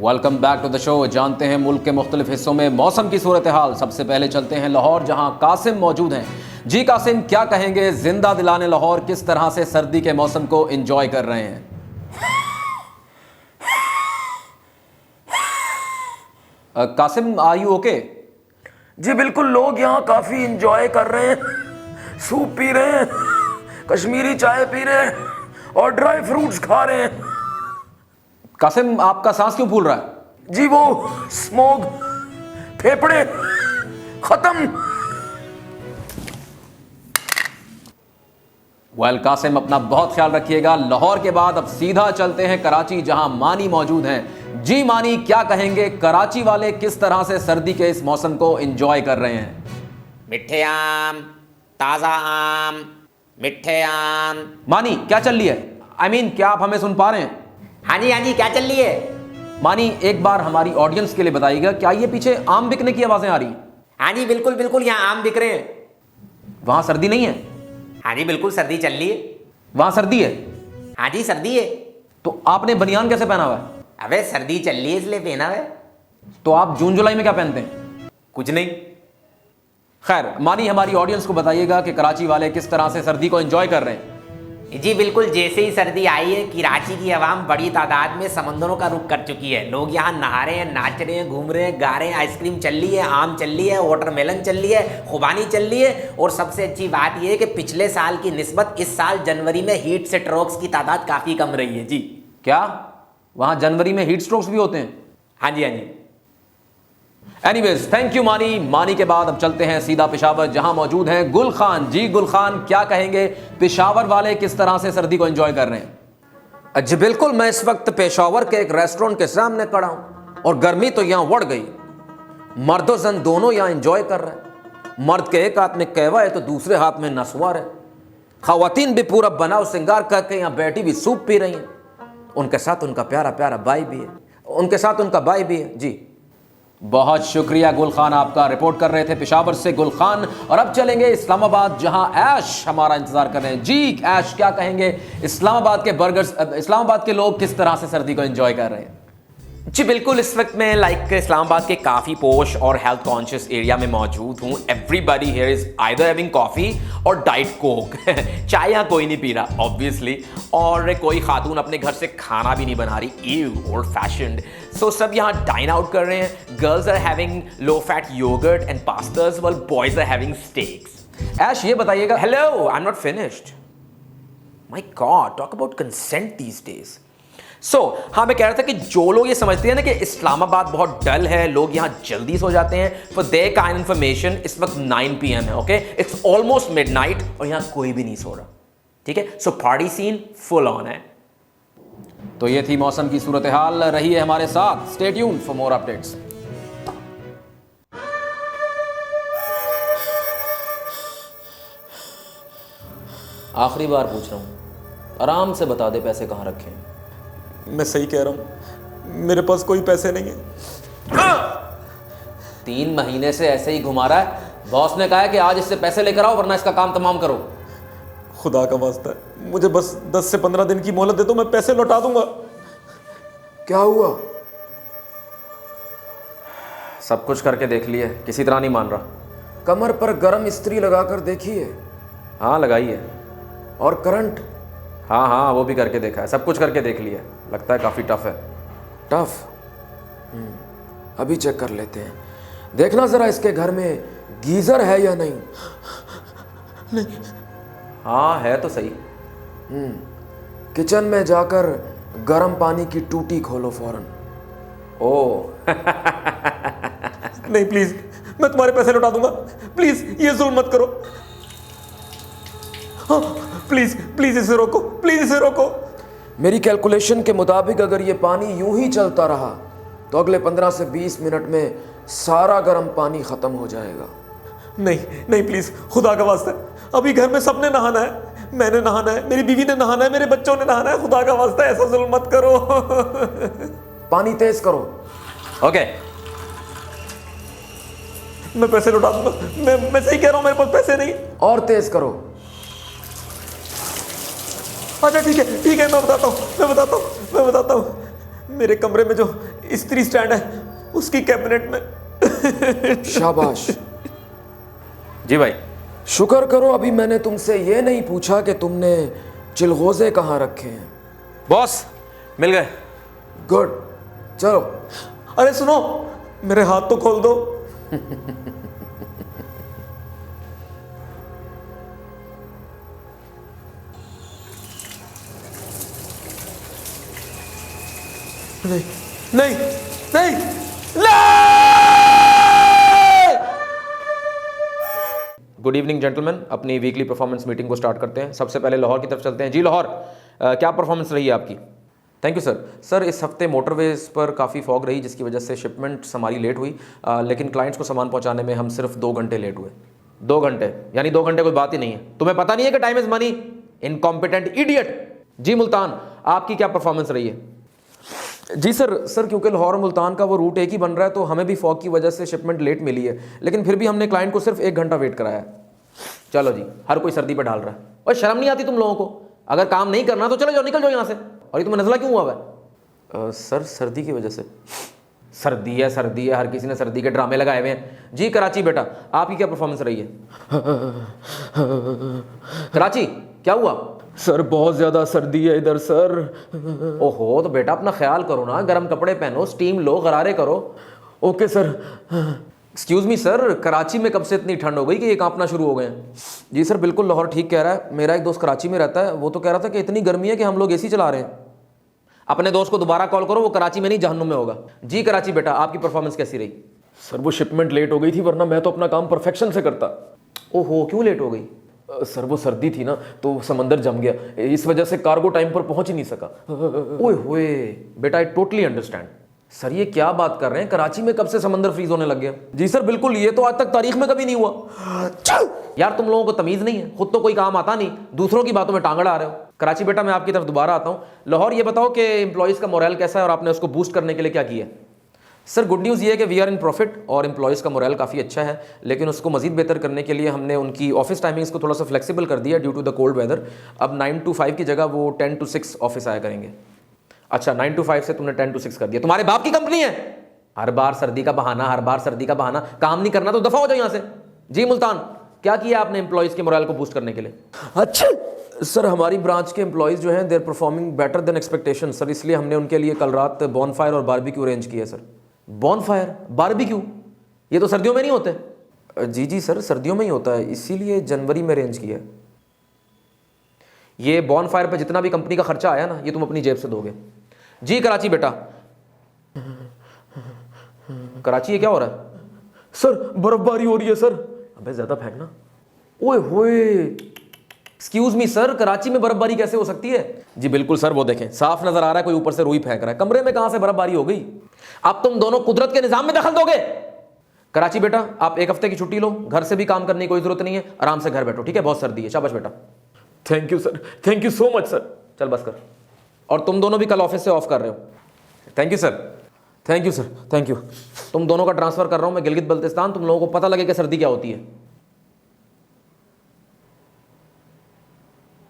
Welcome back to the show. जानते हैं मुल्क के मुख्तलिफ हिस्सों में मौसम की सूरत हाल। सबसे पहले चलते हैं लाहौर, जहां कासिम मौजूद हैं। जी कासिम, क्या कहेंगे, जिंदा दिलाने लाहौर किस तरह से सर्दी के मौसम को एंजॉय कर रहे हैं? Qasim, are you okay? जी बिल्कुल, लोग यहाँ काफी इंजॉय कर रहे हैं, सूप पी रहे हैं, कश्मीरी चाय पी रहे हैं और ड्राई फ्रूट्स खा रहे हैं। कासिम, आपका सांस क्यों फूल रहा है? जी वो स्मोक, फेफड़े खत्म। वेल कासिम, अपना बहुत ख्याल रखिएगा। लाहौर के बाद अब सीधा चलते हैं कराची, जहां मानी मौजूद हैं। जी मानी, क्या कहेंगे, कराची वाले किस तरह से सर्दी के इस मौसम को एंजॉय कर रहे हैं? मिठे आम, ताज़ा आम, मिठे आम। मानी, क्या चल रही है? आई मीन, क्या आप हमें सुन पा रहे हैं? हाँ जी, क्या चल रही है? मानी, एक बार हमारी ऑडियंस के लिए बताइएगा, क्या ये पीछे आम बिकने की आवाजें आ रही? हाँ जी, बिल्कुल बिल्कुल, यहाँ आम बिक रहे हैं। वहां सर्दी नहीं है? हाँ जी, बिल्कुल सर्दी चल रही है। वहां सर्दी है? हाँ जी, सर्दी है। तो आपने बनियान कैसे पहना हुआ है? अबे सर्दी चल रही है इसलिए पहना है। तो आप जून जुलाई में क्या पहनते हैं? कुछ नहीं। खैर मानी, हमारी ऑडियंस को बताइएगा कि कराची वाले किस तरह से सर्दी को एंजॉय कर रहे हैं। जी बिल्कुल, जैसे ही सर्दी आई है कराची की आवाम बड़ी तादाद में समंदरों का रुख कर चुकी है। लोग यहाँ नहा रहे हैं, नाच रहे हैं, घूम रहे हैं, गा रहे हैं, आइसक्रीम चल रही है, आम चल रही है, वाटरमेलन चल रही है, खुबानी चल रही है। और सबसे अच्छी बात यह है कि पिछले साल की निस्बत इस साल जनवरी में हीट स्ट्रोक्स की तादाद काफ़ी कम रही है। जी क्या वहां जनवरी में हीट स्ट्रोक्स भी होते हैं? हाँ जी, हाँ जी। एनीवेज, थैंक यू मानी। मानी के बाद अब चलते हैं सीधा पेशावर, जहां मौजूद हैं गुल खान। जी गुल खान, क्या कहेंगे, पेशावर वाले किस तरह से सर्दी को एंजॉय कर रहे हैं? जी बिल्कुल, मैं इस वक्त पेशावर के एक रेस्टोरेंट के सामने खड़ा हूं और गर्मी तो यहां बढ़ गई। मर्द और जन दोनों यहां एंजॉय कर रहे हैं। मर्द के एक हाथ में कहवा है तो दूसरे हाथ में नसवार है। खवातीन भी पूरा बनाव श्रृंगार करके यहां बैठी भी सूप पी रही हैं। उनके साथ उनका प्यारा प्यारा भाई भी है, उनके साथ उनका भाई भी है। जी बहुत शुक्रिया गुल खान, आपका। रिपोर्ट कर रहे थे पेशावर से गुल खान। और अब चलेंगे इस्लामाबाद, जहां ऐश हमारा इंतजार कर रहे हैं। जी ऐश, क्या कहेंगे, इस्लामाबाद के बर्गर्स, इस्लामाबाद के लोग किस तरह से सर्दी को एंजॉय कर रहे हैं? जी बिल्कुल, इस वक्त मैं इस्लामाबाद के काफ़ी पोश और हेल्थ कॉन्शियस एरिया में मौजूद हूँ। Everybody here is either having coffee और डाइट कोक। चाय यहाँ कोई नहीं पी रहा ऑब्वियसली, और कोई खातून अपने घर से खाना भी नहीं बना रही, ईव ओल्ड फैशन्ड। सो सब यहाँ डाइन आउट कर रहे हैं। Girls are having low fat yogurt and pastas, while boys are having steaks. Ash, ये बताइएगा। Hello, I am not finished. My god, talk about consent these days. हाँ, मैं कह रहा था कि जो लोग ये समझते हैं ना कि इस्लामाबाद बहुत डल है, लोग यहाँ जल्दी सो जाते हैं, फॉर देयर काइंड इन्फॉर्मेशन इस वक्त 9 PM है। ओके, इट्स ऑलमोस्ट मिडनाइट और यहाँ कोई भी नहीं सो रहा। ठीक है, सो पार्टी सीन फुल ऑन है। तो ये थी मौसम की सूरत हाल। रही है हमारे साथ, stay tuned for more updates. आखिरी बार पूछ रहा हूं, आराम से बता दे पैसे कहां रखे हैं। मैं सही कह रहा हूँ, मेरे पास कोई पैसे नहीं है। 3 महीने से ऐसे ही घुमा रहा है। बॉस ने कहा है कि आज इससे पैसे लेकर आओ, वरना इसका काम तमाम करो। खुदा का वास्ता है, मुझे बस 10 से 15 दिन की मोहलत दे दो, मैं पैसे लौटा दूंगा। क्या हुआ? सब कुछ करके देख लिए, किसी तरह नहीं मान रहा। कमर पर गर्म इस्त्री लगाकर देखिए। हाँ लगाई है। और करंट? हाँ, वो भी करके देखा है, सब कुछ करके देख लिया। लगता है काफ़ी टफ है। टफ? अभी चेक कर लेते हैं। देखना जरा इसके घर में गीजर है या नहीं। नहीं। हाँ है तो सही। किचन में जाकर गर्म पानी की टूटी खोलो फौरन। ओह नहीं प्लीज, मैं तुम्हारे पैसे लौटा दूंगा। प्लीज ये जुल्म मत करो। हाँ प्लीज प्लीज इसे रोको, प्लीज इसे रोको। मेरी कैलकुलेशन के मुताबिक अगर ये पानी यूं ही चलता रहा तो अगले 15 से 20 मिनट में सारा गर्म पानी खत्म हो जाएगा। नहीं नहीं प्लीज, खुदा का वास्ता है, अभी घर में सबने नहाना है, मैंने नहाना है, मेरी बीवी ने नहाना है, मेरे बच्चों ने नहाना है। खुदा का वास्ता है, ऐसा जुल्म मत करो। पानी तेज करो। ओके, मैं पैसे लौटा दूंगा। मैं सही कह रहा हूँ, मेरे पास पैसे नहीं। और तेज करो। अच्छा ठीक है, मैं बताता हूँ। मेरे कमरे में जो इस्त्री स्टैंड है उसकी कैबिनेट में। शाबाश। जी भाई। शुक्र करो अभी मैंने तुमसे ये नहीं पूछा कि तुमने चिलगोजे कहाँ रखे हैं। बॉस मिल गए। गुड, चलो। अरे सुनो, मेरे हाथ तो खोल दो। नहीं नहीं नहीं गुड इवनिंग जेंटलमैन, अपनी वीकली परफॉर्मेंस मीटिंग को स्टार्ट करते हैं। सबसे पहले लाहौर की तरफ चलते हैं। जी लाहौर, क्या परफॉर्मेंस रही है आपकी? Thank you sir. सर इस हफ्ते मोटरवेज पर काफ़ी फॉग रही जिसकी वजह से शिपमेंट्स हमारी लेट हुई, लेकिन क्लाइंट्स को सामान पहुंचाने में हम सिर्फ 2 घंटे लेट हुए। 2 घंटे यानी 2 घंटे कोई बात ही नहीं है। तुम्हें पता नहीं है कि time is money, incompetent idiot. जी मुल्तान, आपकी क्या परफॉर्मेंस रही है? जी सर क्योंकि लाहौर और मुल्तान का वो रूट एक ही बन रहा है तो हमें भी फॉग की वजह से शिपमेंट लेट मिली है, लेकिन फिर भी हमने क्लाइंट को सिर्फ 1 घंटा वेट कराया है। चलो जी, हर कोई सर्दी पे डाल रहा है। और शर्म नहीं आती तुम लोगों को? अगर काम नहीं करना तो चले जाओ, निकल जाओ यहाँ से। और ये तुम्हें नजला क्यों हुआ है? सर सर्दी की वजह से। सर्दी है, हर किसी ने सर्दी के ड्रामे लगाए हुए हैं। जी कराची बेटा, आपकी क्या परफॉर्मेंस रही है? कराची क्या हुआ? सर बहुत ज़्यादा सर्दी है इधर सर। ओहो, तो बेटा अपना ख्याल करो ना, गर्म कपड़े पहनो, स्टीम लो, गरारे करो। Okay sir. Excuse me sir, Karachi में कब से इतनी ठंड हो गई कि ये कांपना शुरू हो गए हैं? जी सर बिल्कुल, लाहौर ठीक कह रहा है। मेरा एक दोस्त कराची में रहता है, वो तो कह रहा था कि इतनी गर्मी है कि हम लोग एसी चला रहे हैं। अपने दोस्त को दोबारा कॉल करो, वो कराची में नहीं जहन्नुम में होगा। जी कराची बेटा, आपकी परफॉर्मेंस कैसी रही? सर वो शिपमेंट लेट हो गई थी, वरना मैं तो अपना काम परफेक्शन से करता। ओहो, क्यों लेट हो गई? सर वो सर्दी थी ना तो समंदर जम गया, इस वजह से कार्गो टाइम पर पहुंच ही नहीं सका। ओए होए बेटा, आई टोटली अंडरस्टैंड। सर ये क्या बात कर रहे हैं, कराची में कब से समंदर फ्रीज होने लग गया? जी सर बिल्कुल, ये तो आज तक तारीख में कभी नहीं हुआ। यार तुम लोगों को तमीज नहीं है, खुद तो कोई काम आता नहीं, दूसरों की बातों में टांग अड़ा रहे हो। कराची बेटा मैं आपकी तरफ दोबारा आता हूँ। लाहौर ये बताओ कि एम्प्लॉयज़ का मोरल कैसा है और आपने उसको बूस्ट करने के लिए क्या किया? सर गुड न्यूज़ ये है कि वी आर इन प्रॉफिट और एम्प्लॉयज़ का मोरल काफ़ी अच्छा है, लेकिन उसको मजीद बेहतर करने के लिए हमने उनकी ऑफिस टाइमिंग्स को थोड़ा सा फ्लेक्सिबल कर दिया due to the cold weather. अब 9 to 5 की जगह वो 10 to 6 ऑफिस आया करेंगे। अच्छा, 9 to 5 से तुमने 10 to 6 कर दिया। तुम्हारे बाप की कंपनी है? हर बार सर्दी का बहाना, हर बार सर्दी का बहाना। काम नहीं करना तो दफा हो जाओ यहाँ से। जी मुल्तान, क्या किया आपने एम्प्लॉयज़ के मोरल को बूस्ट करने के लिए? अच्छा सर, हमारी ब्रांच के एम्प्लॉयज़ जो हैं they are performing better than expectation sir, इसलिए हमने उनके लिए कल रात बॉनफायर और बारबेक्यू अरेंज किया सर। बॉनफायर, बारबेक्यू, ये तो सर्दियों में नहीं होते। जी सर, सर्दियों में ही होता है, इसीलिए जनवरी में अरेंज किया है। ये बॉनफायर पे जितना भी कंपनी का खर्चा आया ना, ये तुम अपनी जेब से दोगे। जी कराची बेटा। कराची ये क्या हो रहा है? सर बर्फबारी हो रही है सर। अबे ज़्यादा फेंकना। ओए होए, एक्सक्यूज मी सर, कराची में बर्फबारी कैसे हो सकती है? जी बिल्कुल सर, वो देखें साफ नजर आ रहा है कोई ऊपर से रुई फेंक रहा है। कमरे में कहां से बर्फबारी हो गई? अब तुम दोनों कुदरत के निजाम में दखल दोगे? कराची बेटा, आप 1 हफ्ते की छुट्टी लो, घर से भी काम करने की कोई जरूरत नहीं है, आराम से घर बैठो, ठीक है? बहुत सर्दी है। शाबाश बेटा। Thank you sir, thank you so much sir. चल बस कर। और तुम दोनों भी कल ऑफिस से ऑफ कर रहे हो। Thank you sir, thank you sir, thank you. तुम दोनों का ट्रांसफर कर रहा हूं मैं गिलगित बल्तिस्तान, तुम लोगों को पता लगे कि सर्दी क्या होती है।